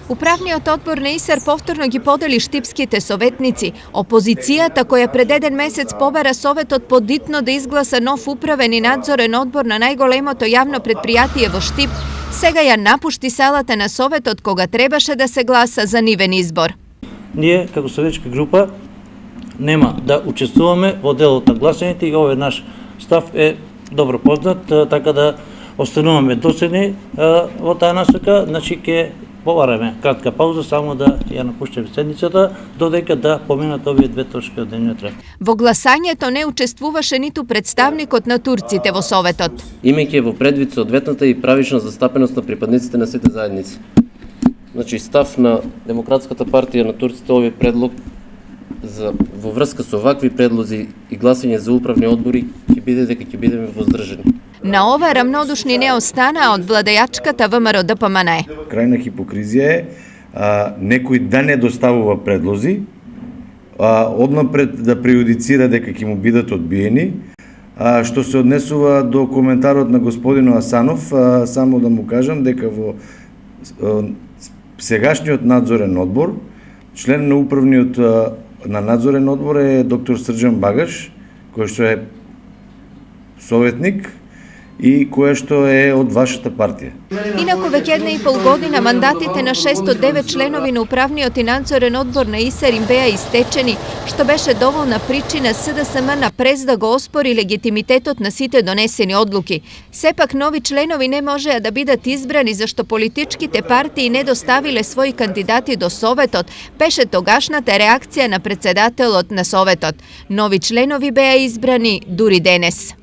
Управниот одбор на ИСЕР повторно ги подели штипските советници. Опозицијата, која пред еден месец побара Советот подитно да изгласа нов управен и надзорен одбор на најголемото јавно предпријатие во Штип, сега ја напушти салата на Советот кога требаше да се гласа за нивен избор. Ние, како советска група, нема да учествуваме во делот на гласањето и овој наш став е добро познат, така да остануваме доследни во таа насока, значи ќе побараме кратка пауза само да ја напуштиме седницата, додека да поминат овие две точки од дневниот ред. Во гласањето не учествуваше ниту представникот на турците во Советот. Имајќи во предвид соодветната и правична застапеност на припадниците на сите заедници. Значи, став на Демократската партија на турците овој предлог во врска со вакви предлози и гласање за управни одбори ќе биде дека ќе бидеме воздржани. На ова рамнодушни не остана од владејачката ВМРО ДПМНЕ. Крајна хипокризија е некој да не доставува предлози, однапред да прејудицира дека ќе му бидат одбиени. Што се однесува до коментарот на господинот Асанов, само да му кажам дека во сегашниот надзорен одбор, член на управниот на надзорен одбор е доктор Срđan Багаш, кој што е советник и која што е од вашата партија. Инаку веќе 1,5 година мандатите на 6 од 9 членови на управниот и надзорен одбор на ИСЕР им беа истечени, што беше доволна причина СДСМ на през да го оспори легитимитетот на сите донесени одлуки. Сепак нови членови не можеа да бидат избрани зашто политичките партии не доставиле своји кандидати до Советот, беше тогашната реакција на председателот на Советот. Нови членови беа избрани дури денес.